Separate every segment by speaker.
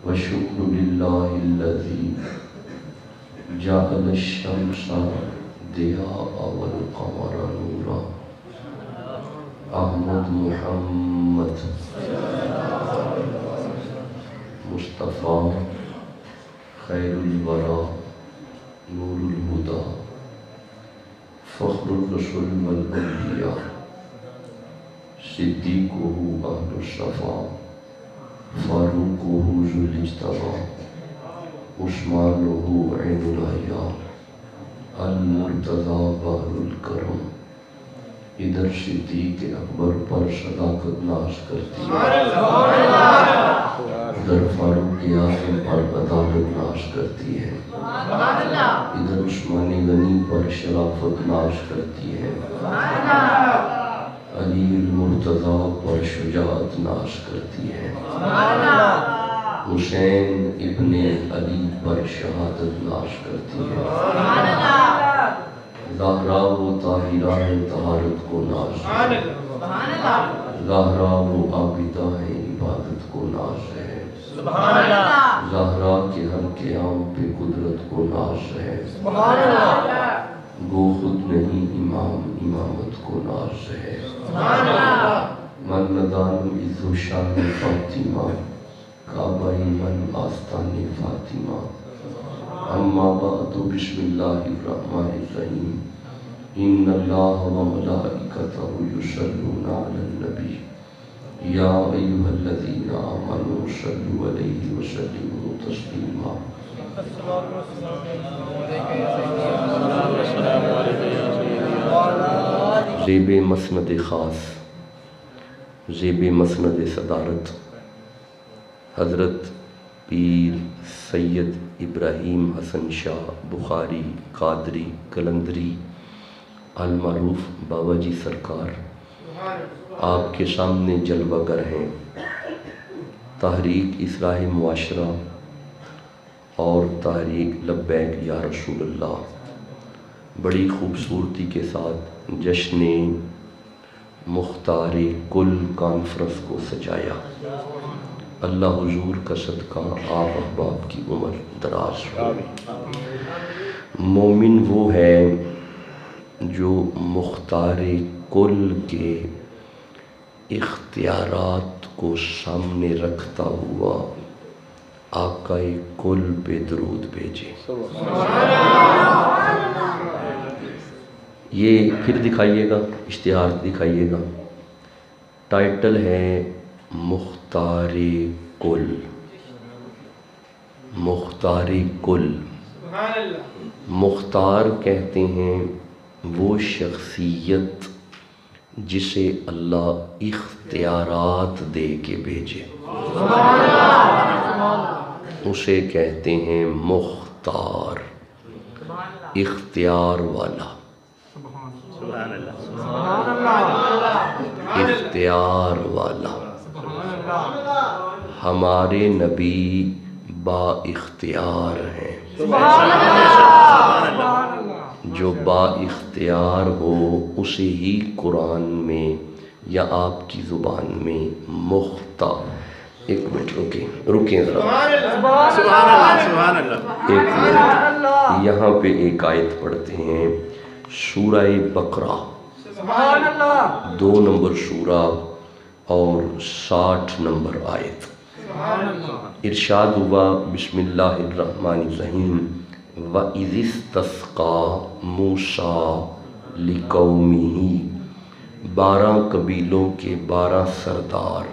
Speaker 1: والشكر لله الذي جعل الشمس ضياء والقمر نورا احمد محمد مصطفیٰ خیر الورا نور الہدی فخر الرسل والانبیاء صدیقہ اہل الصفا فاروقہ ذو الاجتباء عثمانہ عین الحیا المرتضی بحر الکرم ادھر صدیق اکبر پر صداقت ناز کرتی ہے، ادھر فاروق اعظم پر عدالت ناز کرتی ہے، ادھر عثمان غنی پر شرافت ناز کرتی ہے، علی المرتضی پر شجاعت ناز کرتی ہے، حسین ابن علی پر شہادت ناز کرتی ہے، زہرا و طاہرہ طہارت کو ناز ہے، زہرا و عابدہ عبادت کو ناز ہے، زہرا کے ہر قیام پہ قدرت کو ناز ہے، گو خود نہیں امام امامت کو ناز ہے، من ندان عز و شان فاطمہ کعبہ من آستان فاطمہ اما بعد بسم اللہ الرحمن الرحیم ان اللہ و ملائکتہ یصلون علی النبی یا ایہا الذین آمنوا صلوا علیہ وسلموا تسلیما۔ زیب مسند خاص، زیب مسند صدارت حضرت پیر سید ابراہیم حسن شاہ بخاری قادری قلندری المعروف بابا جی سرکار آپ کے سامنے جلوہ گر ہیں۔ تحریک اصلاح معاشرہ اور تحریک لبیک یا رسول اللہ بڑی خوبصورتی کے ساتھ جشن مختار کل کانفرنس کو سجایا۔ اللہ حضور کا صدقہ آپ احباب کی عمر دراز ہو۔ مومن وہ ہے جو مختار کل کے اختیارات کو سامنے رکھتا ہوا آقا کل پہ درود بھیجے۔ یہ پھر دکھائیے گا، اشتہار دکھائیے گا، ٹائٹل ہے مختار کل۔ مختار کل، مختار کہتے ہیں وہ شخصیت جسے اللہ اختیارات دے کے بھیجے، اسے کہتے ہیں مختار، اختیار والا، اختیار والا۔ ہمارے نبی با اختیار ہیں، جو با اختیار ہو اسے ہی قرآن میں یا آپ کی زبان میں مختار۔ ایک منٹ رکیں ذرا، ایک منٹ، یہاں پہ ایک آیت پڑھتے ہیں سورہ بقرہ 2 نمبر سورہ اور 60 نمبر آیت۔ ارشاد ہوا بسم اللہ الرحمن الرحیم وَإِذِ اسْتَسْقَىٰ مُوسَىٰ لِقَوْمِهِ، 12 قبیلوں کے 12 سردار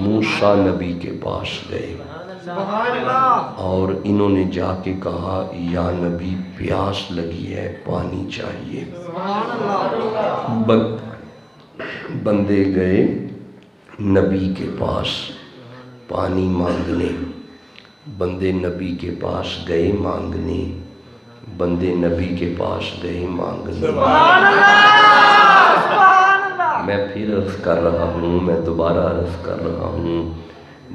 Speaker 1: موسیٰ نبی کے پاس گئے اور انہوں نے جا کے کہا یا نبی پیاس لگی ہے، پانی چاہیے۔ بندے گئے نبی کے پاس پانی مانگنے، بندے نبی کے پاس گئے مانگنے، بندے نبی کے پاس گئے مانگنے۔ میں پھر عرض کر رہا ہوں، میں دوبارہ عرض کر رہا ہوں،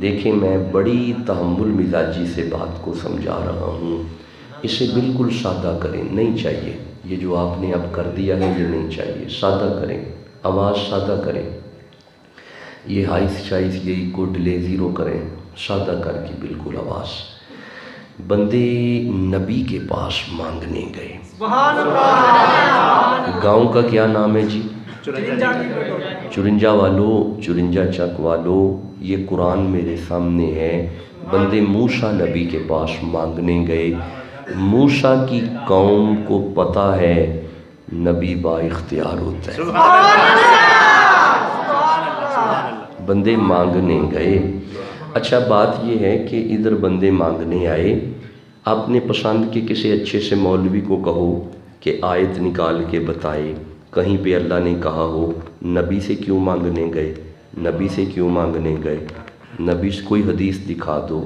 Speaker 1: دیکھیں میں بڑی تحمل مزاجی سے بات کو سمجھا رہا ہوں، اسے بالکل سادہ کریں، نہیں چاہیے یہ جو آپ نے اب کر دیا ہے یہ نہیں چاہیے، سادہ کریں، آواز سادہ کریں، یہ ہائس شائس یہ کو ڈیلے 0 کریں، سادہ کر کی بالکل آواز. بندے نبی کے پاس مانگنے گئے. گاؤں کا کیا نام ہے جی؟ چرنجا والو، چرنجا چک والو، یہ قرآن میرے سامنے ہے. بندے موسیٰ نبی کے پاس مانگنے گئے. موسیٰ کی قوم کو پتہ ہے نبی با اختیار ہوتا ہے. بندے مانگنے گئے. اچھا بات یہ ہے کہ ادھر بندے مانگنے آئے. اپنے پسند کے کسی اچھے سے مولوی کو کہو کہ آیت نکال کے بتائے کہیں پہ اللہ نے کہا ہو نبی سے کیوں مانگنے گئے، نبی سے کیوں مانگنے گئے. نبی سے کوئی حدیث دکھا دو،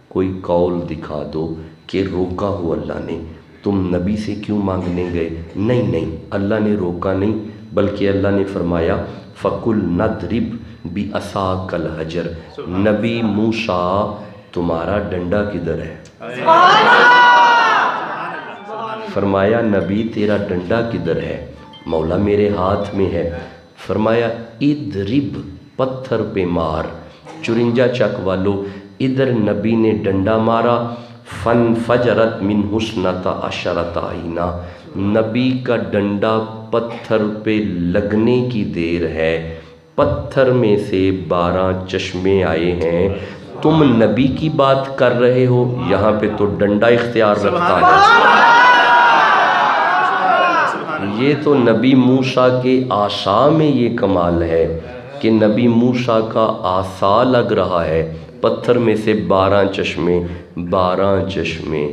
Speaker 1: کوئی قول دکھا دو کہ روکا ہو اللہ نے. تم نبی سے کیوں مانگنے گئے؟ نہیں، اللہ نے روکا نہیں، بلکہ اللہ نے فرمایا فَقُلْ نَضْرِبْ بِعَصَاكَ الْحَجَرَ. نبی موسیٰ تمہارا ڈنڈا کدھر ہے؟ فرمایا نبی تیرا ڈنڈا کدھر ہے؟ مولا میرے ہاتھ میں ہے. فرمایا اِدْرِب، پتھر پہ مار. چرنجا چک والو، ادھر نبی نے ڈنڈا مارا. فَانْفَجَرَتْ مِنْ حُسْنَةَ عَشَرَةَ عَيْنًا. نبی کا ڈنڈا پتھر پہ لگنے کی دیر ہے، پتھر میں سے 12 چشمے آئے ہیں. تم نبی کی بات کر رہے ہو، یہاں پہ تو ڈنڈا اختیار رکھتا ہے. یہ تو نبی موسیٰ کے عصا میں یہ کمال ہے کہ نبی موسیٰ کا عصا لگ رہا ہے، پتھر میں سے 12 چشمے. 12 چشمے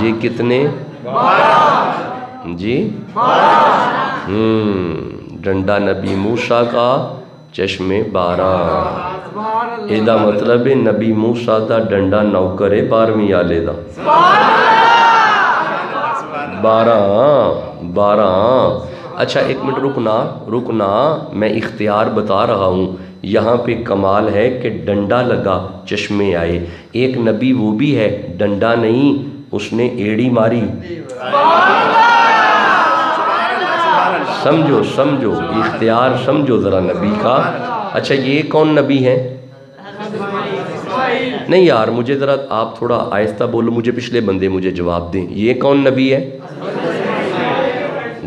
Speaker 1: جی کتنے؟ جی ڈنڈا نبی موسیٰ کا، چشمے 12. ایدہ مطلب ہے نبی موسیٰ دا ڈنڈا نوکر ہے 12ویں آلے دا. 12. اچھا ایک منٹ رکنا، میں اختیار بتا رہا ہوں. یہاں پہ کمال ہے کہ ڈنڈا لگا، چشمے آئے. ایک نبی وہ بھی ہے ڈنڈا نہیں، اس نے ایڑی ماری. سمجھو اختیار سمجھو ذرا نبی کا. اچھا یہ کون نبی ہے؟ نہیں یار مجھے ذرا آپ تھوڑا آہستہ بولو، مجھے پچھلے بندے مجھے جواب دیں. یہ کون نبی ہے؟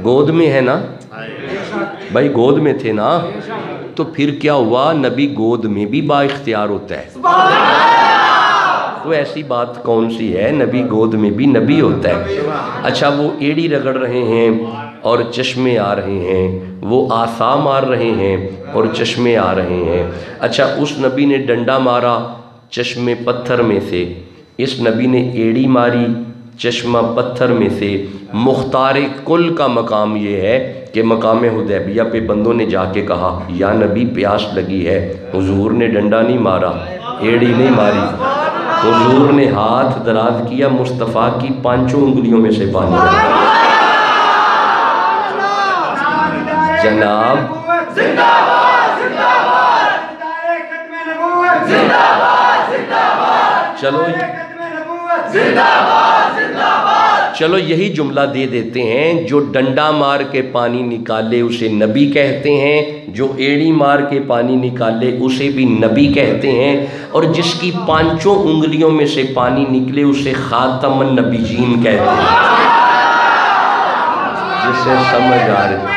Speaker 1: گود میں ہے نا بھائی، گود میں تھے نا. تو پھر کیا ہوا؟ نبی گود میں بھی با اختیار ہوتا ہے. تو ایسی بات کون سی ہے؟ نبی گود میں بھی نبی ہوتا ہے. اچھا وہ ایڑی رگڑ رہے ہیں اور چشمے آ رہے ہیں، وہ عصا مار رہے ہیں اور چشمے آ رہے ہیں. اچھا اس نبی نے ڈنڈا مارا، چشمے پتھر میں سے. اس نبی نے ایڑی ماری، چشمہ پتھر میں سے. مختار کل کا مقام یہ ہے کہ مقام حدیبیہ پہ بندوں نے جا کے کہا یا نبی پیاس لگی ہے. حضور نے ڈنڈا نہیں مارا، ایڑی نہیں ماری. حضور نے ہاتھ دراز کیا، مصطفیٰ کی 5 انگلیوں میں سے پانی نکلا. جناب چلو یہی جملہ دے دیتے ہیں. جو ڈنڈا مار کے پانی نکالے اسے نبی کہتے ہیں، جو ایڑی مار کے پانی نکالے اسے بھی نبی کہتے ہیں، اور جس کی 5 انگلیوں میں سے پانی نکلے اسے خاتم النبیین کہتے ہیں. جسے سمجھ آ رہی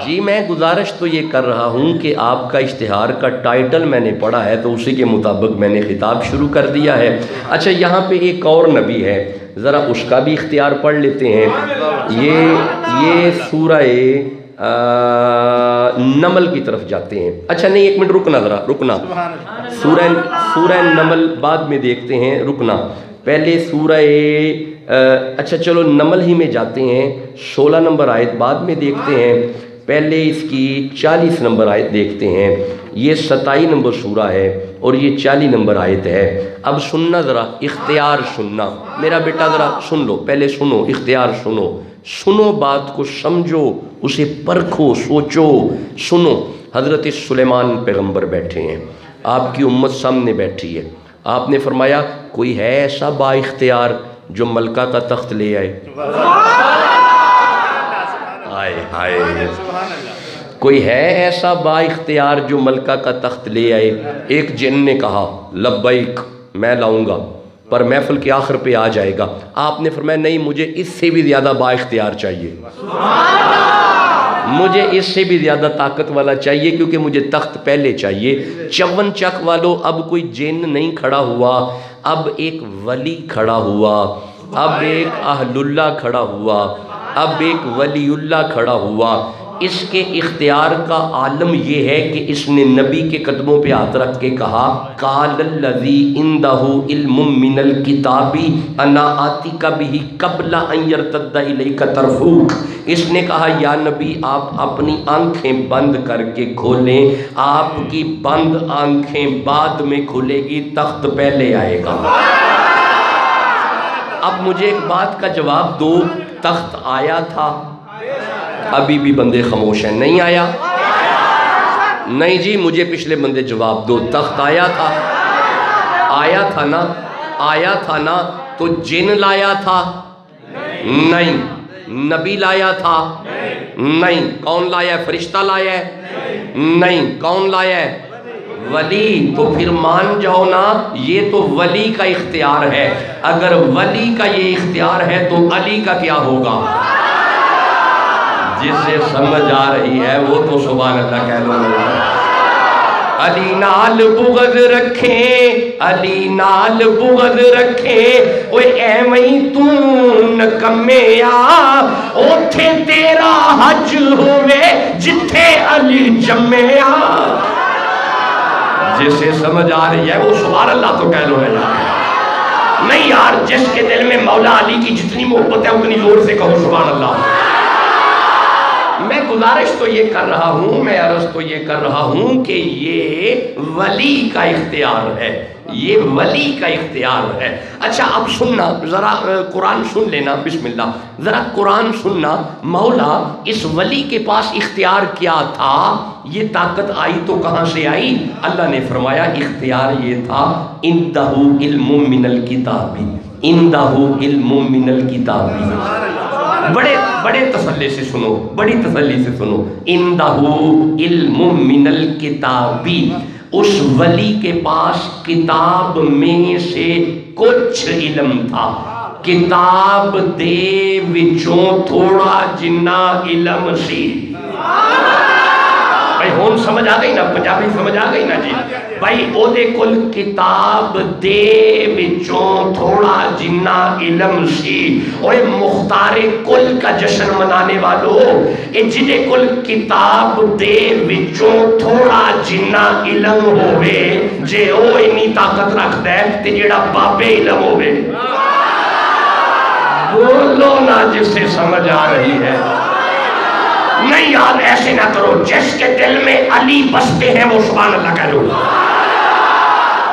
Speaker 1: جی میں گزارش تو یہ کر رہا ہوں کہ آپ کا اشتہار کا ٹائٹل میں نے پڑھا ہے تو اسی کے مطابق میں نے خطاب شروع کر دیا ہے. اچھا یہاں پہ ایک اور نبی ہے، ذرا اس کا بھی اختیار پڑھ لیتے ہیں. یہ سورہ نمل کی طرف جاتے ہیں. اچھا نہیں ایک منٹ رکنا. سورہ نمل بعد میں دیکھتے ہیں، رکنا. پہلے سورہ اچھا چلو نمل ہی میں جاتے ہیں. 16 نمبر آیت بعد میں دیکھتے ہیں، پہلے اس کی 40 نمبر آیت دیکھتے ہیں. یہ 27 نمبر سورہ ہے اور یہ 40 نمبر آیت ہے. اب سننا ذرا، اختیار سننا. میرا بیٹا ذرا سن لو، پہلے سنو، اختیار سنو بات کو سمجھو، اسے پرکھو، سوچو. سنو، حضرت سلیمان پیغمبر بیٹھے ہیں، آپ کی امت سامنے بیٹھی ہے. آپ نے فرمایا کوئی ہے ایسا با اختیار جو ملکہ کا تخت لے آئے. آئے ہائے، کوئی ہے ایسا با اختیار جو ملکہ کا تخت لے آئے؟ ایک جن نے کہا لبیک میں لاؤں گا، پر محفل کے آخر پہ آ جائے گا. آپ نے فرمایا نہیں، مجھے اس سے بھی زیادہ با اختیار چاہیے، مجھے اس سے بھی زیادہ طاقت والا چاہیے، کیونکہ مجھے تخت پہلے چاہیے. 54 چک والو، اب کوئی جن نہیں کھڑا ہوا، اب ایک ولی کھڑا ہوا، اب ایک اہل اللہ کھڑا ہوا، اب ایک ولی اللہ کھڑا ہوا. اس کے اختیار کا عالم یہ ہے کہ اس نے نبی کے قدموں پہ ہاتھ رکھ کے کہا قال الذی عندہ علم من الکتاب انا آتیک بہ قبل ان یرتد الیک طرفک. اس نے کہا یا نبی آپ اپنی آنکھیں بند کر کے کھولیں، آپ کی بند آنکھیں بعد میں کھلے گی، تخت پہلے آئے گا. اب مجھے ایک بات کا جواب دو، تخت آیا تھا؟ ابھی بھی بندے خاموش ہیں. نہیں آیا؟ نہیں جی، مجھے پچھلے بندے جواب دو. تخت آیا تھا؟ آیا تھا نا؟ آیا تھا نا؟ تو جن لایا تھا؟ نہیں. نبی لایا تھا؟ نہیں. کون لایا ہے؟ فرشتہ لایا ہے؟ نہیں. کون لایا ہے؟ ولی. تو پھر مان جاؤ نا، یہ تو ولی کا اختیار ہے. اگر ولی کا یہ اختیار ہے تو علی کا کیا ہوگا؟ جسے سمجھ آ رہی ہے وہ تو سبحان اللہ کہہ لو. علی نال بغض رکھیں، علی نال بغض رکھیں، اوے ایویں تو نکمیا، اوتھے تیرا حج ہوئے جتھے علی جمیا. جسے سمجھ آ رہی ہے وہ سبحان اللہ تو کہہ لو. ہے نہیں یار، جس کے دل میں مولا علی کی جتنی محبت ہے اتنی زور سے کہو سبحان اللہ. میں گزارش تو یہ کر رہا ہوں، میں عرض تو یہ کر رہا ہوں کہ یہ ولی کا اختیار ہے، یہ ولی کا اختیار ہے. اچھا اب سننا ذرا، قرآن سن لینا، بسم اللہ، ذرا قرآن سننا. مولا اس ولی کے پاس اختیار کیا تھا؟ یہ طاقت آئی تو کہاں سے آئی؟ اللہ نے فرمایا اختیار یہ تھا عندہ علم من الکتاب، عندہ علم من الکتاب. بڑے تسلی سے سنو، بڑی تسلی سے سنو. عندہ علم من الکتاب، اس ولی کے پاس کتاب میں سے کچھ علم تھا. کتاب دے وچوں تھوڑا جنہ علم سی. بھائی ہون سمجھ آ گئی نا؟ پنجابی سمجھ آ گئی نا جی؟ بھائی او دے کل کتاب دے وچوں تھوڑا جنہ علم سی. اوے مختار کل کا جشن منانے والو، اے جدے کل کتاب دے وچوں تھوڑا جنہ علم ہوئے، جے او انی طاقت رکھ دے تے جیڑا بابے علم ہوئے. بولو نا جسے سمجھ آ رہی ہے. نہیں یار ایسے نہ کرو، جس کے دل میں علی بستے ہیں وہ سبحان اللہ کہہ لو.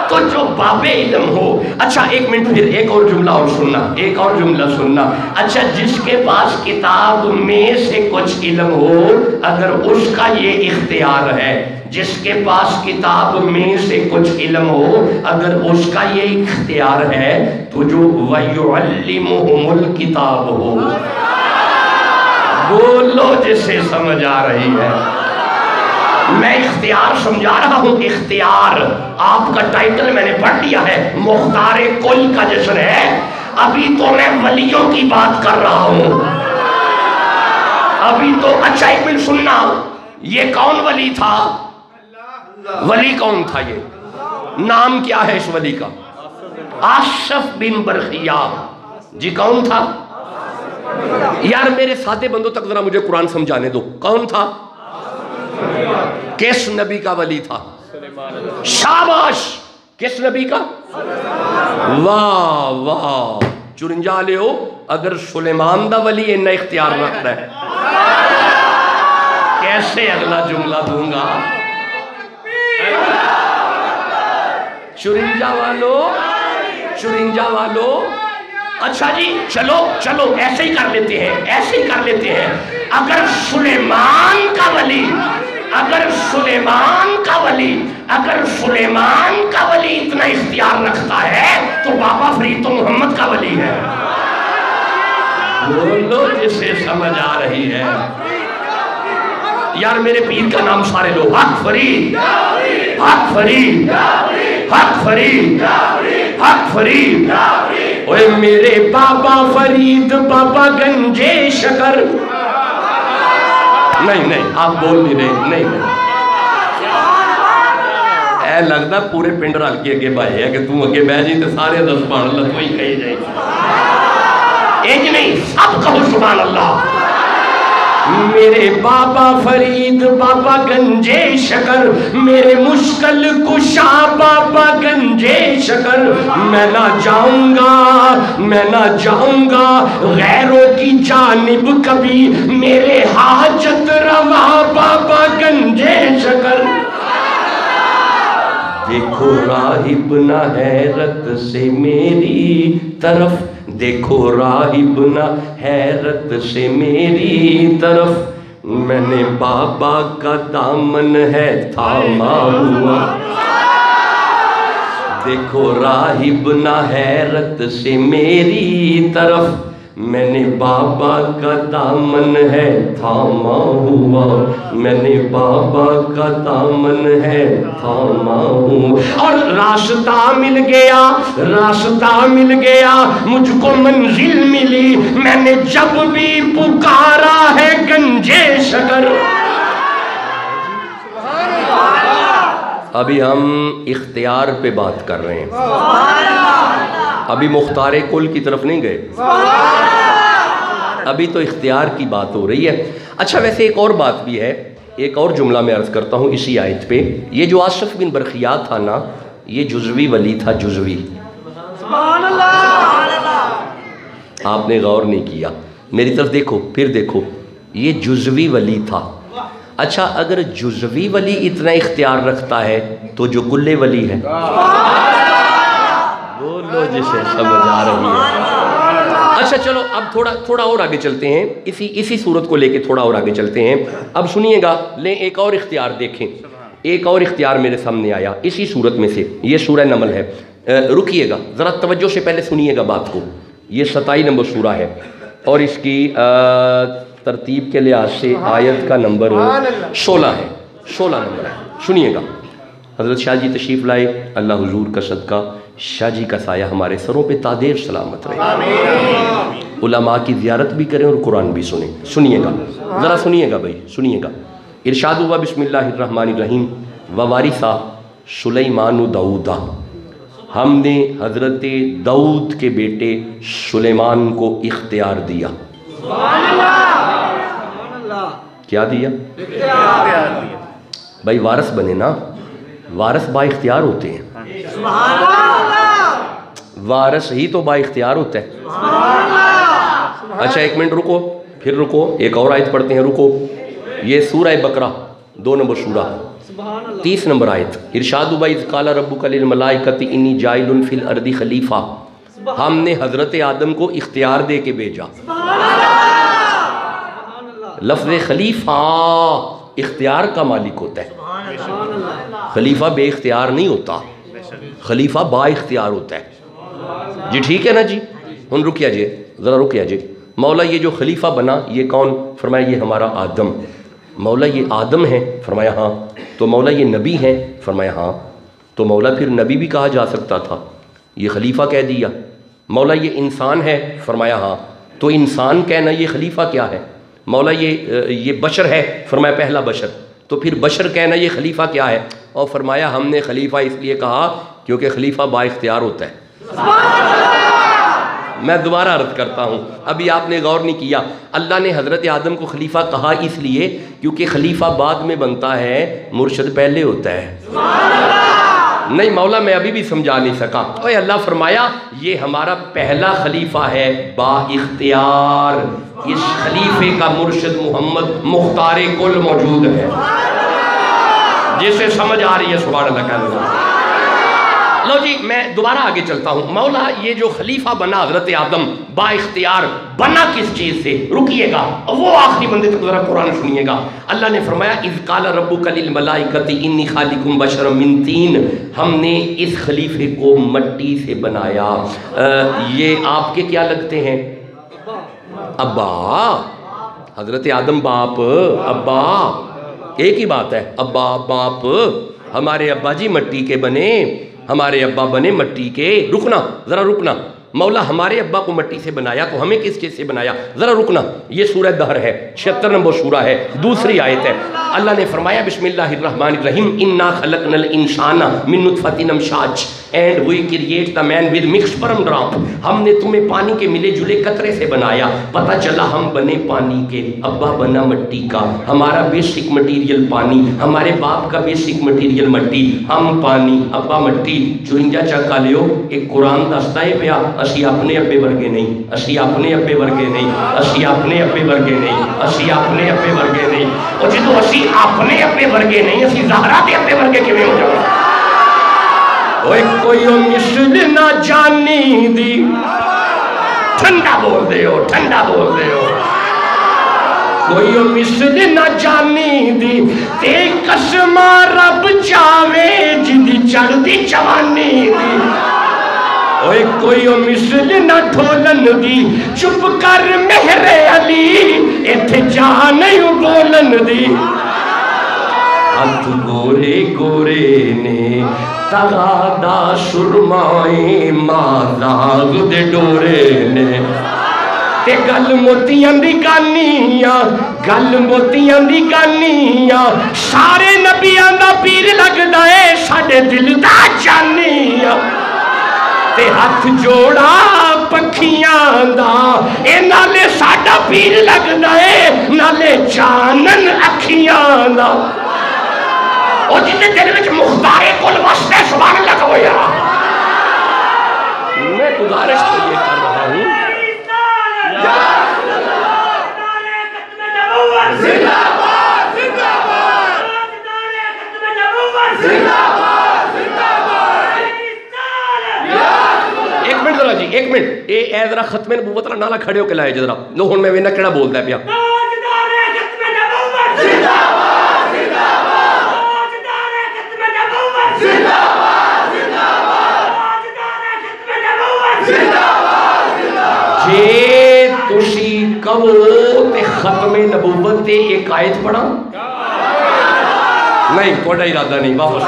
Speaker 1: تو جو باب علم ہو. اچھا ایک منٹ پھر ایک اور جملہ اور سننا، ایک اور جملہ سننا. اچھا جس کے پاس کتاب میں سے کچھ علم ہو، اگر اس کا یہ اختیار ہے، جس کے پاس کتاب میں سے کچھ علم ہو اگر اس کا یہ اختیار ہے، تو جو وَيُعَلِّمُهُمُ الْكِتَابُ ہو. بولو جسے سمجھ آ رہی ہے. میں اختیار سمجھا رہا ہوں. اختیار آپ کا ٹائٹل میں نے پڑھ لیا ہے، مختار کل کا جشن ہے. ابھی تو میں ولیوں کی بات کر رہا ہوں ابھی تو. اچھا ایک منٹ سننا، یہ کون ولی تھا؟ ولی کون تھا؟ یہ نام کیا ہے اس ولی کا؟ آصف بن برخیہ. جی کون تھا؟ یار میرے سادے بندوں تک ذرا مجھے قرآن سمجھانے دو. کون تھا؟ کس نبی کا ولی تھا؟ شاباش. کس نبی کا؟ واہ واہ 54 لے ہو. اگر سلیمان دا ولی انہا اختیار رکھتا ہے، کیسے اگلا جملہ دوں گا؟ 54 والو، 54 والو. اچھا جی چلو چلو ایسے ہی کر لیتے ہیں، ایسے ہی کر لیتے ہیں. اگر سلیمان کا ولی، اگر سلیمان کا ولی اتنا اختیار رکھتا ہے تو بابا فرید تو محمد کا ولی ہے. بولو جسے سمجھ آ رہی ہے. یار میرے پیر کا نام سارے لو. حق فرید، حق فرید، حق فرید، حق فرید. اوے میرے بابا فرید، بابا گنجے شکر. نہیں آپ بول نہیں رہے. نہیں اے لگتا پورے پنڈ رل کے اگے بھائی ہے کہ تم اگے بہ جی تو سارے دس سبحان اللہ تو ہی کہی جائے. ایک نہیں سب کہو سبحان اللہ. میرے بابا فرید، بابا گنجے شکر، میرے مشکل کشا بابا گنجے شکر. میں نہ جاؤں گا غیروں کی جانب کبھی، میرے حاجت روا بابا گنجے شکر. دیکھو راہب نہ حیرت سے میری طرف، دیکھو راہب نہ حیرت سے میری طرف، میں نے بابا کا دامن ہے تھاما ہوا. دیکھو راہب نہ حیرت سے میری طرف، میں نے بابا کا دامن ہے تھاما ہوا. میں نے بابا کا دامن ہے تھاما ہوا. اور راستہ مل گیا مجھ کو منزل ملی، میں نے جب بھی پکارا ہے گنجے شکر. ابھی ہم اختیار پہ بات کر رہے ہیں، ابھی مختار کل کی طرف نہیں گئے، ابھی تو اختیار کی بات ہو رہی ہے. اچھا ویسے ایک اور بات بھی ہے، ایک اور جملہ میں عرض کرتا ہوں اسی آیت پہ. یہ جو آصف بن برخیہ تھا نا، یہ جزوی ولی تھا. جزوی، آپ نے غور نہیں کیا. میری طرف دیکھو، پھر دیکھو، یہ جزوی ولی تھا. اچھا اگر جزوی ولی اتنا اختیار رکھتا ہے تو جو کلے ولی ہے، بولو جسے سمجھ آ رہی ہے. اچھا چلو اب تھوڑا اور آگے چلتے ہیں، اسی صورت کو لے کے تھوڑا اور آگے چلتے ہیں. اب سنیے گا، لیں ایک اور اختیار دیکھیں. ایک اور اختیار میرے سامنے آیا اسی صورت میں سے. یہ سورہ نمل ہے. رکیے گا ذرا، توجہ سے پہلے سنیے گا بات کو. یہ 27 نمبر سورہ ہے اور اس کی ترتیب کے لحاظ سے آیت کا نمبر 16 ہے. 16 نمبر ہے. سنیے گا. حضرت شاہ جی تشریف لائے، اللہ حضور کا صدقہ شاہ جی کا سایہ ہمارے سروں پہ تادیر سلامت رہے. علماء کی زیارت بھی کریں اور قرآن بھی سنیں. سنیے گا ذرا، سنیے گا بھائی، سنیے گا. ارشاد ہوا بسم اللہ الرحمن الرحیم. ووارثا سلیمان داؤدا، ہم نے حضرت داؤد کے بیٹے سلیمان کو اختیار دیا. کیا دیا؟ بھائی وارث بنے نا، وارث با اختیار ہوتے ہیں. وارث ہی تو با اختیار ہوتا ہے. اچھا ایک منٹ رکو، پھر رکو، ایک اور آیت پڑھتے ہیں. رکو. یہ سورہ بقرہ 2 نمبر سورہ 30 نمبر آیت. ارشاد ہوا اذ قال ربک للملائکۃ انی جاعل فی الارض خلیفہ، ہم نے حضرت آدم کو اختیار دے کے بھیجا. لفظ خلیفہ اختیار کا مالک ہوتا ہے. خلیفہ بے اختیار نہیں ہوتا، خلیفہ با اختیار ہوتا ہے. جی ٹھیک ہے نا جی. ہن رکیا جی، ذرا رکیا جی. مولا یہ جو خلیفہ بنا یہ کون؟ فرمایا یہ ہمارا آدم. مولا یہ آدم ہے؟ فرمایا ہاں. تو مولا یہ نبی ہے؟ فرمایا ہاں. تو مولا پھر نبی بھی کہا جا سکتا تھا، یہ خلیفہ کہہ دیا. مولا یہ انسان ہے؟ فرمایا ہاں. تو انسان کہنا یہ خلیفہ کیا ہے؟ مولا یہ بشر ہے؟ فرمایا پہلا بشر. تو پھر بشر کہنا یہ خلیفہ کیا ہے؟ اور فرمایا ہم نے خلیفہ اس لیے کہا کیونکہ خلیفہ با اختیار ہوتا ہے. میں دوبارہ عرض کرتا ہوں، ابھی آپ نے غور نہیں کیا. اللہ نے حضرت آدم کو خلیفہ کہا اس لیے کیونکہ خلیفہ بعد میں بنتا ہے، مرشد پہلے ہوتا ہے. نہیں مولا میں ابھی بھی سمجھا نہیں سکا. اوے اللہ فرمایا یہ ہمارا پہلا خلیفہ ہے با اختیار. اس خلیفے کا مرشد محمد مختار کل موجود ہے. جسے سمجھ آ رہی ہے سبحان اللہ کہہ دو.
Speaker 2: لو جی میں دوبارہ آگے چلتا ہوں. مولا یہ جو خلیفہ بنا حضرت آدم با اختیار بنا کس چیز سے؟ رکیے گا وہ آخری بندے تک ذرا قرآن سنیے گا. اللہ نے فرمایا اذ قال ربک للملائکۃ انی خالق بشرا من طین، ہم نے اس خلیفے کو مٹی سے بنایا. یہ آپ کے کیا لگتے ہیں؟ ابا. حضرت آدم باپ ابا ایک ہی بات ہے، ابا باپ. ہمارے ابا جی مٹی کے بنے، ہمارے ابا بنے مٹی کے. رکنا ذرا رکنا، مولا ہمارے ابا کو مٹی سے بنایا تو ہمیں کس چیز سے بنایا؟ ذرا رکنا. یہ سورہ دہر ہے، 76 نمبر سورہ ہے، دوسری آیت ہے. اللہ نے فرمایا بسم اللہ الرحمن الرحیم انا خلقنا الانسان من نطفۃ امشاج and we create the man with mix sperm drop. ہم نے تمہیں پانی کے ملے جلے قطرے سے بنایا. پتہ چلا ہم بنے پانی کے، ابا بنا مٹی کا. ہمارا بیسک مٹیریل پانی، ہمارے باپ کا بیسک مٹیریل مٹی، ہم پانی ابا مٹی. چرنجا چکا لیو ایک قرآن دستا ہے پیا اسی اپنے ابے ورگے نہیں، اسی اپنے ابے ورگے نہیں، اسی اپنے ابے ورگے نہیں، اسی اپنے ابے ورگے نہیں. اور جدو اسی اپنے ابے ورگے نہیں، اسی زہرا دے ابے ورگے کیویں ہو جاؤ؟ اوے کوئی مثل نہ جانی دی. ٹھنڈا بول دے ہو، ٹھنڈا بول دے ہو. کوئی مثل نہ جانی دی تے قسم رب چاوے جدی چڑھ دی جوانی دی. اوے کوئی مثل نہ ڈھولن دی چپ کر مہر علی ایتھے جا نہیں بولن دی. ہاتھ گورے گورے نے تغادا سرمائے ماداغ دے ڈورے نے. تے گل موتیاں دی گانیاں، گل موتیاں دی گانیاں، سارے نبیاں دا پیر لگدا ہے ساڈے دل دا جانیاں. تے ہاتھ جوڑا پکھیاں دا اے نالے ساڈا پیر لگدا ہے نالے چانن اکھیاں دا. اور جتنے دل وچ مختار کل واسطے سبحان اللہ کہو یار. میں گزارش تو یہ کر رہا ہوں
Speaker 3: زندہ باد زندہ باد زندہ باد زندہ باد.
Speaker 2: ایک منٹ ذرا جی ایک منٹ. اے ذرا ختم نبوت نالا کھڑے ہو کے لائے ذرا. لو ہن میں وینا کیڑا بولدا ہے پیا. جے تسی کہو تے ختم نبوت تے ایک آیت پڑھا نہیں، کوڑا ارادہ نہیں، واپس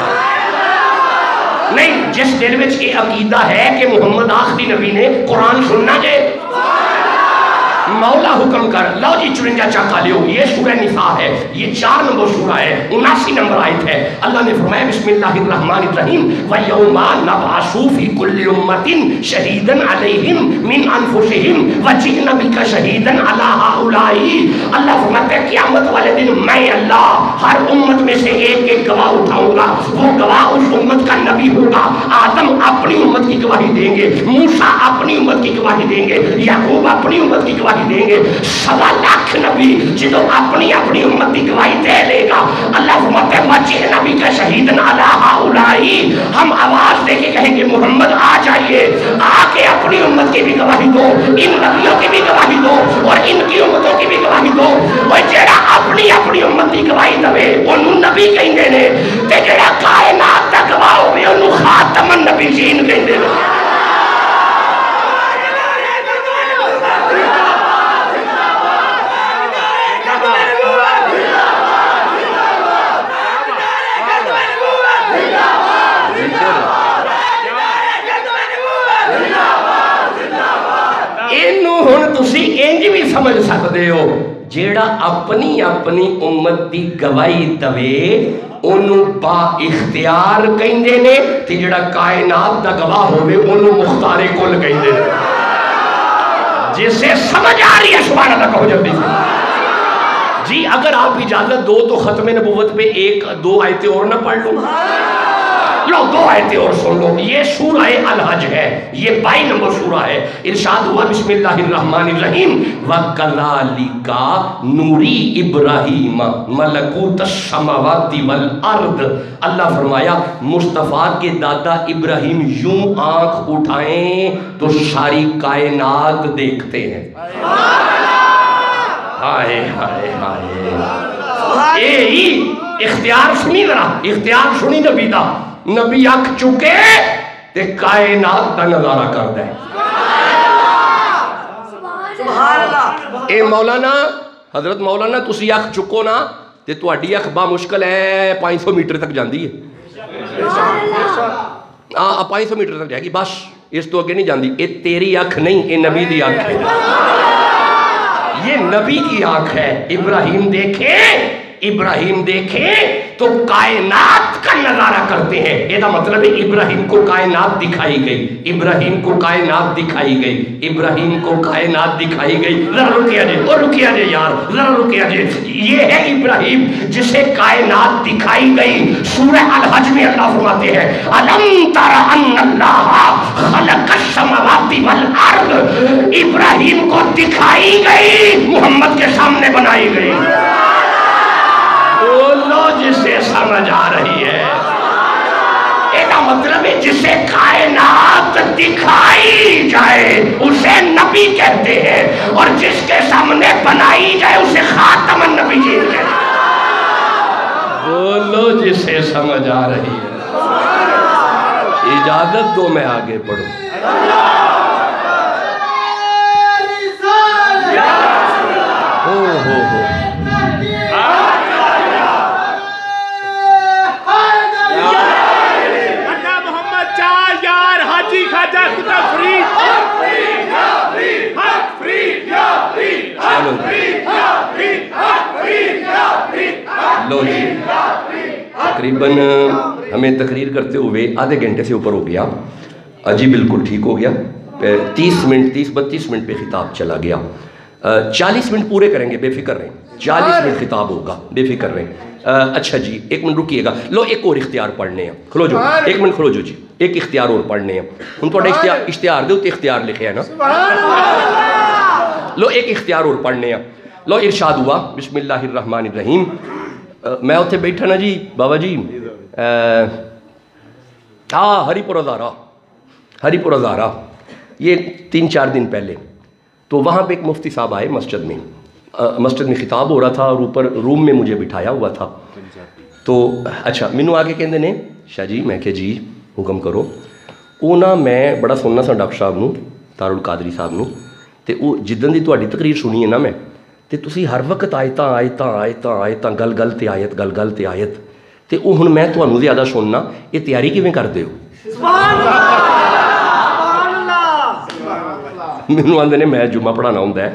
Speaker 2: نہیں. جس دل وچ یہ عقیدہ ہے کہ محمد آخری نبی نے قرآن سننا جے مولا حکم کر. لو جی 54 چاکا لیو. یہ سورہ نساء ہے، یہ 4 نمبر سورہ ہے، 79 نمبر آیت ہے. اللہ نے فرمایا بسم اللہ الرحمن الرحیم وَيَوْمَ نَبْعَثُ فِي كُلِّ أُمَّةٍ شَهِيدًا عَلَيْهِمْ مِنْ أَنفُسِهِمْ وَجِئْنَا بِكَ شَهِيدًا عَلَىٰ هَؤُلَاءِ. اللہ فرماتا ہے قیامت والے دن میں اللہ ہر امت میں سے ایک ایک گواہ اٹھاؤں گا. وہ گواہ اس امت کا نبی ہوگا. آدم اپنی امت کی گواہی دیں گے، موسیٰ اپنی امت کی گواہی دیں گے، یعقوب اپنی امت کی گواہی دیں گے. 1.25 لاکھ نبی جدو اپنی اپنی امت کی گواہی دے لے گا. اللہ فرماتا ہے مجھے نبی کا شہیدن علی ہؤلائی. ہم آواز دے کے کہیں گے محمد آ جائیے، آ کے اپنی امت کی بھی گواہی دو، ان نبیوں کی بھی گواہی دو اور ان کی امتوں کی بھی گواہی دو. وہ جڑا اپنی اپنی امت کی گواہی دے انہوں نبی کہندے نے، تے جڑا کائنات دا گواہ ہوے انہوں خاتم النبیین کہندے نے. انج بھی سمجھ سکتے ہو جیڑا اپنی اپنی امت دی گواہی دوے انہوں با اختیار کہندے نے تے جیڑا کائنات دا گواہ ہوئے انہوں مختار کل کہندے نے. جسے سمجھ آ رہی ہے سبحان اللہ کہو جلدی سے جی. اگر آپ اجازت دو تو ختم نبوت پہ ایک دو آیتیں اور نہ پڑھ لوں؟ لو دو آیتیں اور سن لو. یہ سورہ الحج ہے، یہ 22 نمبر سورہ ہے. ارشاد ہوا بسم اللہ الرحمن الرحیم وَكَذَلِكَ نُورِي إِبْرَاهِيمَ مَلَكُوتَ السَّمَاوَاتِ وَالْأَرْضِ. اللہ فرمایا مصطفیٰ کے دادا ابراہیم یوں آنکھ اٹھائیں تو ساری کائنات دیکھتے ہیں. ہائے ہائے ہائے. اے اختیار سنی ذرا، اختیار سنی نبی دا. نبی اکھ چکے تے کائنات دا نظارہ کر دے. اے مولانا حضرت مولانا تسی اکھ چکو نا تے تواڈی اکھ با مشکل ہے 500 میٹر تک جاندی ہے. 500 میٹر تک جائے گی بس، اس تو اگے نہیں جاندی. اے تیری اکھ نہیں، اے نبی دی اکھ ہے. یہ نبی کی آنکھ ہے. ابراہیم دیکھے، ابراہیم دیکھے تو کائنات کا نظارہ کرتے ہیں. یہ دا مطلب ہے ابراہیم کو کائنات دکھائی گئی، ابراہیم کو کائنات دکھائی گئی، ابراہیم کو کائنات دکھائی گئی. ذرا رکیا جے، اور رکیا جے یار، ذرا رکیا جے. یہ ہے ابراہیم جسے کائنات دکھائی گئی. سورہ الحج میں اللہ فرماتے ہیں الم تر ان اللہ خلق السماوات والارض. ابراہیم کو دکھائی گئی، محمد کے سامنے بنائی گئی. لو جسے سمجھ آ رہی ہے، ایسا مطلب ہے جسے کائنات دکھائی جائے اسے نبی کہتے ہیں، اور جس کے سامنے بنائی جائے اسے خاتم النبیین کہتے ہیں. بولو جسے سمجھ آ رہی ہے. اجازت دو میں آگے پڑھوں. ہو لو جی تقریباً ہمیں تقریر کرتے ہوئے آدھے گھنٹے سے اوپر ہو گیا. جی بالکل ٹھیک ہو گیا. 32 منٹ پہ خطاب چلا گیا. 40 منٹ پورے کریں گے، بے فکر رہیں. 40 منٹ خطاب ہوگا، بے فکر رہیں. اچھا جی ایک منٹ رکیے گا. لو ایک اور اختیار پڑھنے ہیں. کھلو جو، ایک منٹ کھلو جو جی. ایک اختیار اور پڑھنے ہیں. ہم تھوڑا اشتہار دے تے اختیار لکھے ہیں نا. لو ایک اختیار اور پڑھنے ہیں. لو ارشاد ہوا بسم اللہ الرحمن الرحیم. میں اتھے بیٹھا نا جی بابا جی ہری پور ہزارہ یہ 3-4 دن پہلے. تو وہاں پہ ایک مفتی صاحب آئے مسجد میں خطاب ہو رہا تھا اور اوپر روم میں مجھے بٹھایا ہوا تھا. تو اچھا مینوں آگے کہندے نے شاہ جی، میں کہ جی حکم کرو. وہ نا میں بڑا سننا سا ڈاکٹر صاحب نو، تار القادری صاحب نو. تے وہ جدن دی تہاڈی تقریر سنی ہے نا میں، تے تسی ہر وقت آیتاں گل تے آیت. تے وہ ہن میں تہانوں زیادہ سننا، یہ تیاری کیویں کردے ہو؟ مینوں آندے نے میں جمعہ پڑھانا ہوندا ہے،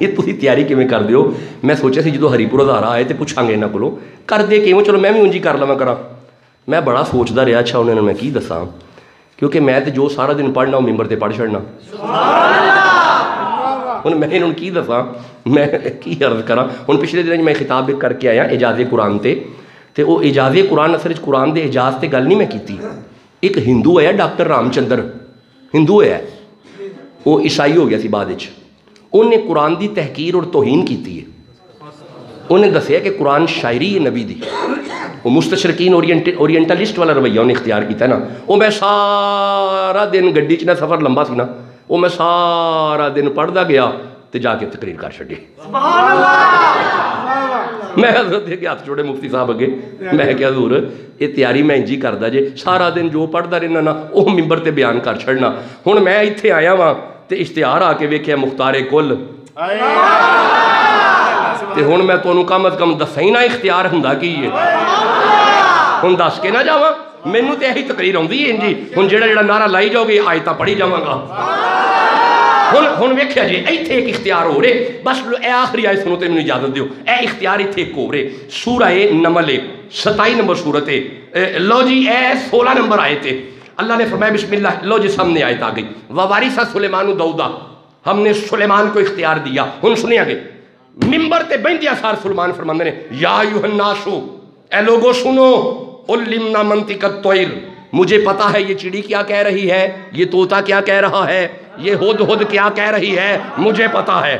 Speaker 2: یہ تسی تیاری کیویں کردے ہو؟ میں سوچیا سی جدوں ہری پور ہزارہ آئے تے پوچھاں گے انہاں کولوں کردے کیویں. چلو میں بھی انجی کر لواں کراں. میں بڑا سوچدا رہیا. اچھا انہوں نے میں کی دساں، کیونکہ میں تے جو سارا دن پڑھنا وہ ممبر تے پڑھ چھڑنا. ہن میں انہوں کی دساں، میں کی عرض کراں. ہن پچھلے دن میں خطاب کر کے آیا اعجاز قرآن تے وہ اعجاز قرآن اصل قرآن دے اعجاز تے گل نہیں میں کیتی. ایک ہندو ہے ڈاکٹر رام چندر، ہندو ہے، وہ عیسائی ہو گیا سی بعد وچ. انہیں قرآن دی تحقیر اور توہین کیتی ہے. انہیں دسیا کہ قرآن شاعری ہے نبی دی. وہ مستشرقین اورینٹلسٹ والا رویہ انہیں اختیار کیتا ہے نا. وہ میں سارا دن گڈی چ نا سفر لمبا سی نا، وہ میں سارا دن پڑھدا گیا تے جا کے تقریر کر چھڈی. میں حضرت کے ہاتھ جوڑے مفتی صاحب اگے، میں کہ حضور یہ تیاری میں انجی کردا جے، سارا دن جو پڑھدا رہنا نا وہ ممبر تے بیان کر چھڑنا. ہن میں ایتھے آیا واں تے اشتہار آ کے ویکھیا مختار کل. تے ہن میں تانوں کم از کم دساں ہی نہ اختیار ہوندا کی ہے. ہن دس کے نہ جاواں، مینوں تے یہی تقریر آندی ہے انجی. ہن جڑا نعرہ لائی جاؤ گے آیتاں پڑھی جاواں گا. ہن ویکھیا جی ایتھے ایک اختیار ہو رہے. بس اے آخری آیت سنو تے مینوں اجازت دیو. اے اختیار ایتھے ایک ہو رہے. سورہ نمل 27 نمبر سورت ہے. لو جی اے 16 نمبر آیت ہے. اللہ نے فرمایا بسم اللہ. لو جی سامنے آیت آ گئی. ووارث سلیمان داؤدا، ہم نے سلیمان کو اختیار دیا. ہن سنیا گے ممبر تے بہندیا سار سلمان فرماندے نے یا ایھا الناسو اے لوگو سنو علمنا منطق الطیر مجھے پتا ہے یہ چڑی کیا کہہ رہی ہے، یہ طوطا کیا کہہ رہا ہے، یہ ہدہد کیا کہہ رہی ہے، مجھے پتا ہے۔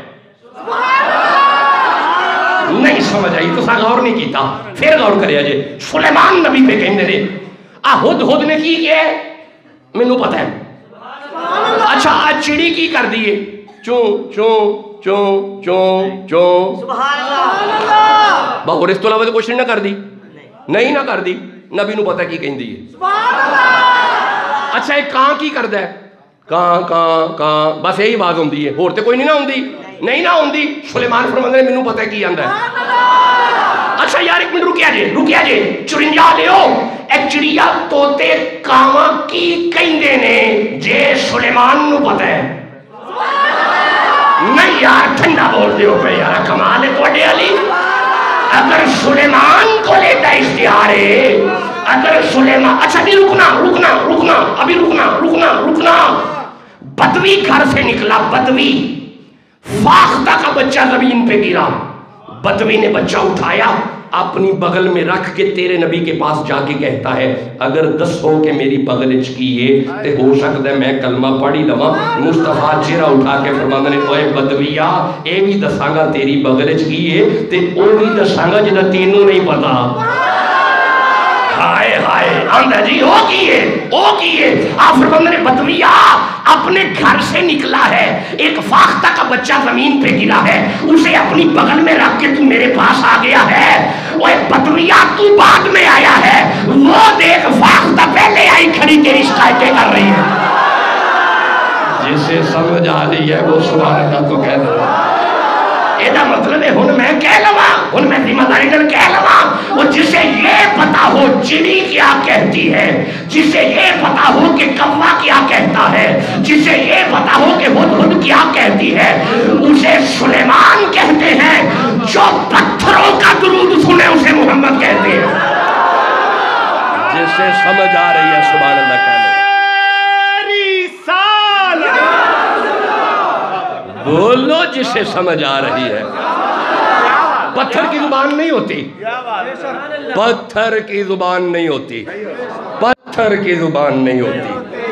Speaker 2: نہیں سمجھ آئی تو سا غور نہیں کیتا، پھر غور کریا جے سلیمان نبی پہ کہندے نے ہدہد نے کی کیا ہے مینوں پتا ہے۔ اچھا آج چڑی کی کر دیئے چوں چوں چوں چوں چوں
Speaker 4: سبحان اللہ
Speaker 2: اور اس تو علاوہ تو کوشش نہ کر دی، نہیں نہ کر دی، نبی نو پتہ کی کہیں دی ہے۔ اچھا ایک کان کی کر دے کان کان کان بس یہی بات ہوں دی ہے، ہوتے کوئی نہیں نہ ہوں دی، نہیں نہ ہوں دی۔ سلیمان فرماندے نے میں نو پتہ کی آندہ ہے۔ اچھا یار ایک منٹ رکیا جے چرنجا لیو ایک چڑیا توتے کاما کی کہیں دینے جے سلیمان نو پتہ ہے۔ نہیں یار ٹھنڈا بول دیو پہ یار کمال ہے توڑے علی۔ اگر سلیمان کو لیتا اختیار ہے، اگر سلیمان اچھا بھی رکنا بدوی گھر سے نکلا، بدوی فاختہ کا بچہ زمین پہ گرا، بدوی نے بچہ اٹھایا اپنی بغل میں رکھ کے تیرے نبی کے پاس جا کے کہتا ہے اگر دسو کہ میری بغل اچ کیے تے ہو سکتا ہے میں کلمہ پڑھی لواں۔ مصطفیٰ چہرہ اٹھا کے فرماندے نے اوے بدویا اے بھی دساں گا تیری بغل اچ کیے تے او بھی دساں گا جدا تینوں نہیں پتا۔ ہائے ہائے آندہ جی او کیے آپ فرماندے نے بدویا اپنے گھر سے نکلا ہے، ایک فاختہ کا بچہ زمین پہ گرا ہے، اسے اپنی بغل میں رکھ کے تو میرے پاس آ گیا ہے۔ اوہ بدویا تو بعد میں آیا ہے، وہ دیکھ فاختہ پہلے آئی کھڑی تیری شکایتیں کر رہی ہے۔ جسے سمجھ آ رہی ہے وہ سبحان اللہ تو کہہ رہا ہے۔ ایدہ مطلب ہے ہن میں کہہ لوا، ہن میں ذمہ داری کر کہہ لوا، وہ جسے یہ پتا ہو چڑی کیا کہتی ہے، جسے یہ پتا ہو کہ کوا کیا کہتا ہے، جسے یہ پتا ہو کہ ہدہد کیا کہتی ہے، اسے سلیمان کہتے ہیں، جو پتھروں کا درود سنے اسے محمد کہتے ہیں۔ جسے سمجھ آ رہی ہے سبحان اللہ کہہ لو۔ بولو جسے سمجھ آ رہی ہے۔ پتھر کی زبان نہیں ہوتی، پتھر کی زبان نہیں ہوتی، پتھر کی زبان نہیں ہوتی،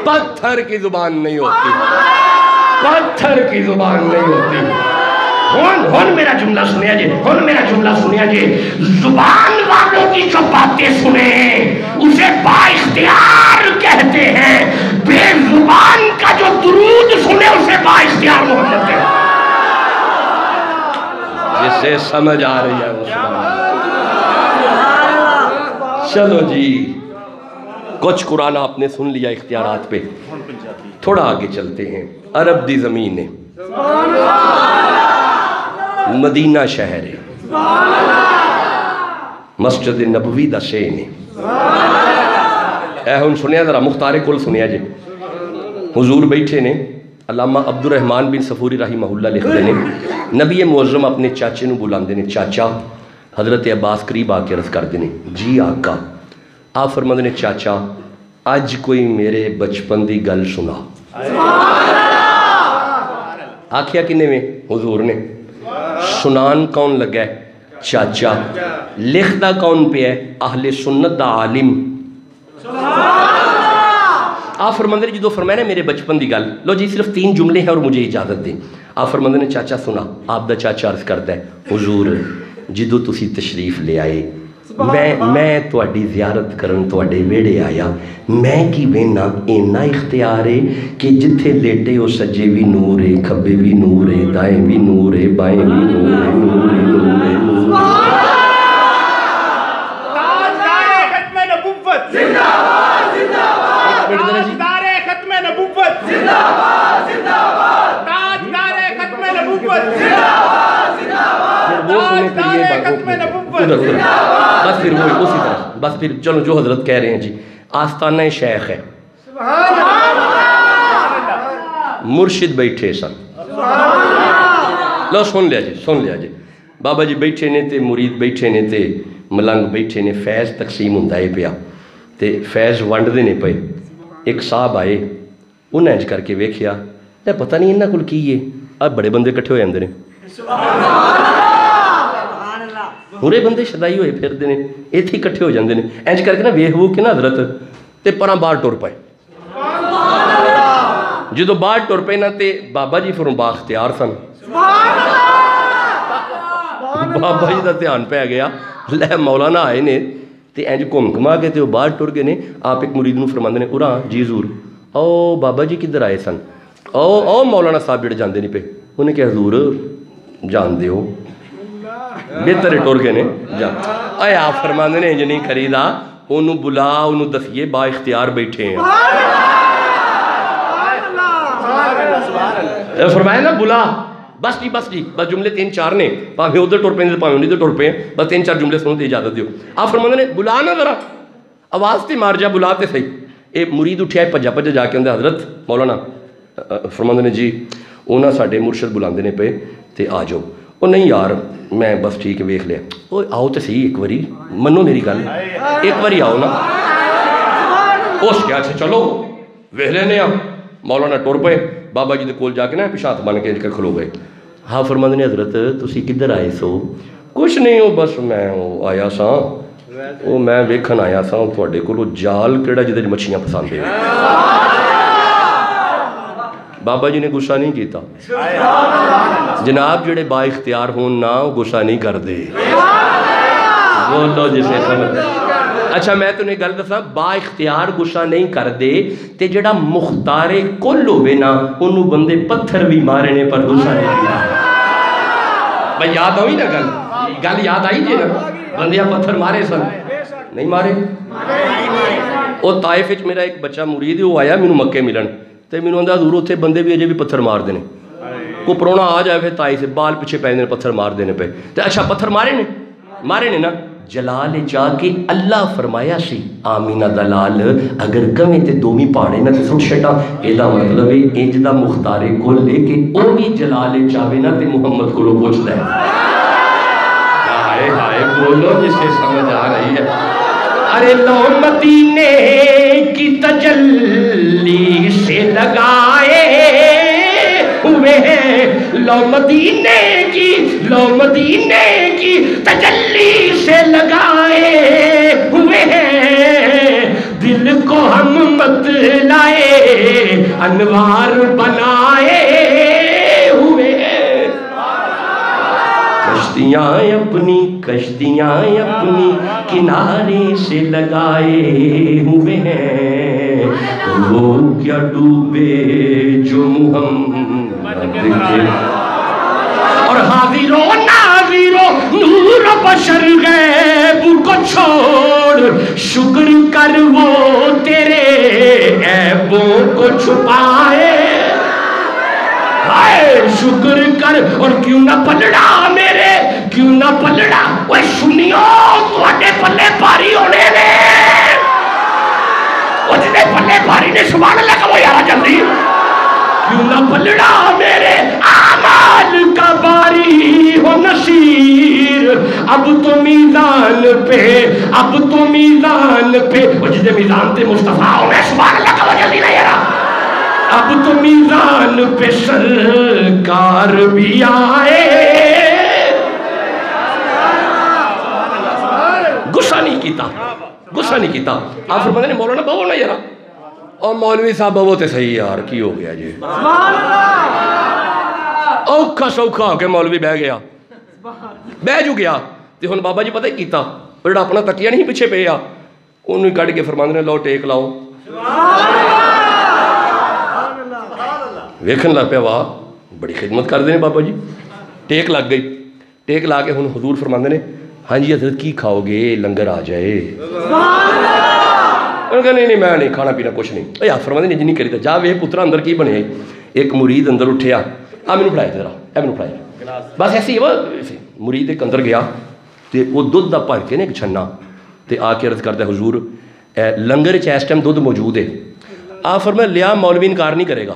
Speaker 2: پتھر کی زبان نہیں ہوتی، پتھر کی زبان نہیں ہوتی۔ ہن میرا جملہ سنیا جے، ہن میرا جملہ سنیا جے، زبان والوں کی جو باتیں سنیں اسے با اختیار کہتے ہیں، بے زبان کا جو درود سنے اسے با اختیار محمد کہتے ہیں۔ جسے سمجھ آ رہی ہے وہ چلو جی کچھ قرآن آپ نے سن لیا اختیارات پہ، تھوڑا آگے چلتے ہیں۔ عرب دی زمین ہے، مدینہ شہر ہے، مسجد نبوی دا شین ہے۔ اے ہن سنیا ذرا مختار کل سنیا جے، حضور بیٹھے نے، علامہ عبد الرحمن بن صفوری رحمہ اللہ لکھتے ہیں نبی معظم اپنے چاچے نو بلاندے نے، چاچا حضرت عباس قریب آ کے عرض کر دینے جی آقا۔ آپ فرماندے نے چاچا اج کوئی میرے بچپن دی گل سنا۔ آکھیا کنے میں؟ حضور نے۔ سنان کون لگا ہے؟ چاچا۔ لکھدا کون پہ ہے؟ اہل سنت دا عالم۔ آپ فرماندے نے جدو فرمایا میرے بچپن دی گل، لو جی صرف 3 جملے ہیں اور مجھے اجازت دیں۔ آپ فرماندے نے چاچا سنا، آپ دا چاچا عرض کرتا ہے حضور جدو تسی تشریف لے آئے میں تواڈی زیارت کرن تواڈے ویڑے آیا، میں کی وینا اینا اختیار ہے کہ جتھے لیٹے ہو سجے بھی نور ہے، کھبے بھی نور ہے، دائیں بھی نور ہے، بائیں بھی نور ہے، نور ہے، نور ہے، نور ہے۔
Speaker 3: تاجدار ختم نبوت زندہ باد زندہ باد، تاجدار ختم نبوت زندہ باد زندہ باد، تاجدار ختم نبوت زندہ باد زندہ باد، تاجدار ختم نبوت زندہ باد۔
Speaker 2: بس پھر وہی اسی طرح، بس پھر چلو جو حضرت کہہ رہے ہیں جی، آستانہ شیخ ہے، مرشد بیٹھے سن، لو سن لیا جی، بابا جی بیٹھے نے تے مرید بیٹھے نے تے ملنگ بیٹھے نے، فیض تقسیم ہوندا ہے پیا تے فیض ونڈ دے نے پے۔ ایک صاحب آئے، انہیں انج کر کے ویکھیا تے پتہ نہیں انہاں کول کی ہے، اب بڑے بندے کٹھے ہو جاندے نے۔ ہورے بندے شدائی ہوئے پھردے نے ایتھے اکٹھے ہو جاندے نے انج کر کے نا ویکھ وو کے نا حضرت تے پراں باہر ٹر پئے جدو باہر ٹر پئے نا تے بابا جی پھروں بااختیار سن بابا جی دا دھیان پہ گیا لے مولانا آئے نے تے انج گھم گھما کے تے وہ باہر ٹر گئے نے آپ ایک مرید نوں فرماندے نے اُراں جی حضور او بابا جی کدھر آئے سن او مولانا صاحب جڑے جاندے نہیں پے انہیں کہ حضور جان دیو بہتر ٹر گئے نے جا اے آپ فرماندے نے انج نہیں کریدا انہوں بلا انہوں دسیے با اختیار بیٹھے ہیں فرمایا نا بلا بس جی بس جملے 3-4 نے پاہمیں ادھر ٹر پہ پاہمیں ادھر ٹر پہ بس 3-4 جملے سنو دے اجازت دیو آپ فرماندے نے بلا نا ذرا آواز تے مار جا بلا تے صحیح اے مرید اٹھیا ہے پجا جا کے اندر حضرت مولانا فرماندے نے جی اونا ساڈے مرشد بلاندے نے پہ تے آ جاؤ او نہیں یار میں بس ٹھیک ہے ویکھ لیا او آؤ تے صحیح ایک واری منو میری گل ایک واری آؤ نا اس کیا سے چلو ویکھ لینے آ مولانا ٹر پے بابا جی دے کول جا کے نا پیشات بن کے کھلو گئے ہاں فرماندے نے حضرت تسی کدھر آئے سو کچھ نہیں ہو بس میں آیا سا وہ میں ویکھن آیا سا تھوڑے کولو جال کیڑا جدے مچھیاں پسند ہے بابا جی نے غصہ نہیں کیتا جناب جڑے با اختیار ہون نا وہ غصہ نہیں کر دے بولو جسے سمجھ اچھا میں تو نے گل دسا با اختیار غصہ نہیں کر دے تے جڑا مختار کل ہوئے نا انہوں بندے پتھر بھی مارے نے پر غصہ نہیں کیا بھائی یاد ہوئی نا گل یاد آئی جی نا بندیاں پتھر مارے سن نہیں مارے وہ طائف وچ میرا ایک بچہ مرید وہ آیا مینوں مکے ملن تے مینوں آندا حضور اتھے بندے بھی اجے بھی پتھر مار دینے کو پرونا آ جائے پھر تائی سے بال پیچھے پہ دینے پتھر مار دینے پہ تے اچھا پتھر مارے نے نا جلال جا کے اللہ فرمایا سی آمینہ دلال اگر کمیں تے دومی پاڑے نا تے سٹ شٹا ایدہ مطلب ہے انج دا مختار کل لے کے او بھی جلال چاہے نا تے محمد کو لو پوچھ دے ہائے بولو جسے سمجھ آ رہی ہے ارے لو مدینے کی تجلی سے لگائے ہوئے ہیں لو مدینے کی تجلی سے لگائے ہوئے ہیں دل کو ہم مت لائے انوار بنائے ہوئے ہیں کشتیاں اپنی کنارے سے لگائے ہوئے ہیں وہ کیا ڈوبے جو محمد کے اور حاضر و ناظر و نور بشر غیب کو چھوڑ شکر کر وہ تیرے عیبوں کو چھپائے شکر کر اور کیوں نہ پلڑا میرے کیوں نہ پلڑا وہ سنیو تو اٹھے پلے بھاری ہونے نے وہ جنہیں پلے بھاری نے سبحان اللہ کا وہ یارا جلدی کیوں نہ پلڑا میرے اعمال کا باری ہو نصیر اب تو میزان پہ وہ جنہیں میزان تے مصطفیٰ ہونے سبحان اللہ کا وہ جلدی نہیں یارا اب تو میزان پہ سرکار بھی آئے غصہ نہیں کیتا آپ فرماتے ہیں مولانا بہو نا یارا اور مولوی صاحب بہو تے صحیح یار کی ہو گیا جی اوکھا سوکھا ہو کے مولوی بہ گیا بہ جو گیا تے ہن بابا جی پتہ ہی کیتا بڑا اپنا تکیہ نہیں پیچھے پہ انہوں ہی کٹ کے فرماتے ہیں لو ٹیک لاؤ ویکھن لگ پہ واہ بڑی خدمت کر دینے بابا جی ٹیک لگ گئی ٹیک لا کے ہن حضور فرماندے نے ہاں جی حضرت کی کھاؤ گے لنگر آ جائے انہوں کہا نہیں میں نہیں کھانا پینا کچھ نہیں یا فرماندے نے نہیں کری تھا جا وے پترا اندر کی بنے ایک مرید اندر اٹھیا مینوں پڑھائے ذرا مینوں پڑھائے بس ایسے ہی مرید ایک اندر گیا تے وہ دودھ دا بھر کے نا ایک چھنا تے آ کے عرض کرتا ہے حضور لنگر چ اس ٹائم دودھ موجود ہے آپ فرمایا لیا مولوی انکار نہیں کرے گا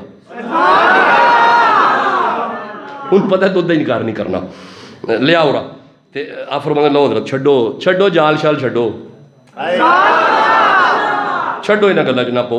Speaker 2: ان پتہ دودھ دا انکار نہیں کرنا لیا ہو رہا تے آپ فرمایا لو حضرت چھڈو جال شال چھڈو انہاں گلاں چ نہ پو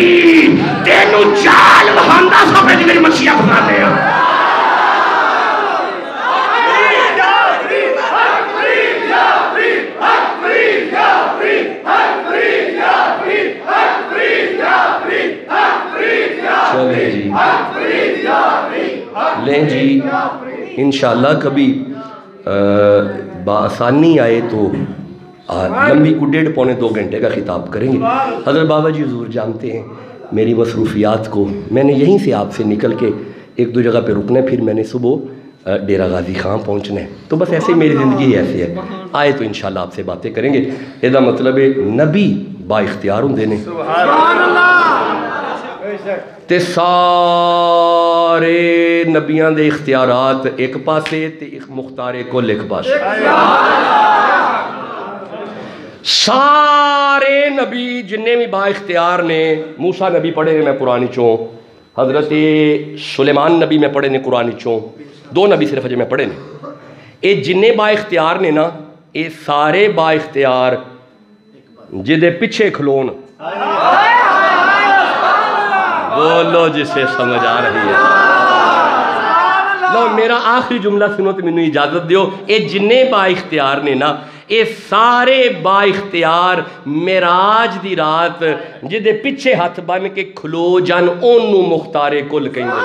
Speaker 2: نبی تینوں چال وہاندہ سا پہ میری مچھیاں بنانے ہیں چلیں جی لیں جی انشاءاللہ کبھی بآسانی آئے تو لمبی کو 1.5-2 گھنٹے کا خطاب کریں گے۔ حضرت بابا جی حضور جانتے ہیں میری مصروفیات کو، میں نے یہیں سے آپ سے نکل کے 1-2 جگہ پہ رکنا ہے، پھر میں نے صبح ڈیرہ غازی خان پہنچنا ہے، تو بس ایسے ہی میری زندگی ایسے ہے، آئے تو انشاءاللہ آپ سے باتیں کریں گے۔ یہ مطلب ہے نبی با اختیار ہوں دینے تے سارے نبیان دے اختیارات ایک پاسے تے مختار کل ایک پاسے، سارے نبی جنہیں بھی با اختیار نے، موسیٰ نبی پڑھے ہیں میں قرآن چوں، حضرت سلیمان نبی میں پڑھے نے قرآن چوں، 2 نبی صرف اجے میں پڑھے نے، اے جنہیں با اختیار نے نا، اے سارے با اختیار جدے پیچھے کھلون، بولو جسے سمجھ آ رہی ہے۔ لو میرا آخری جملہ سنو تو میں اجازت دیو، اے جنہیں با اختیار نے نا، اے سارے با اختیار معراج دی رات جدے پیچھے ہاتھ بن کے کھلو جان اونوں مختار کل کہیں گے۔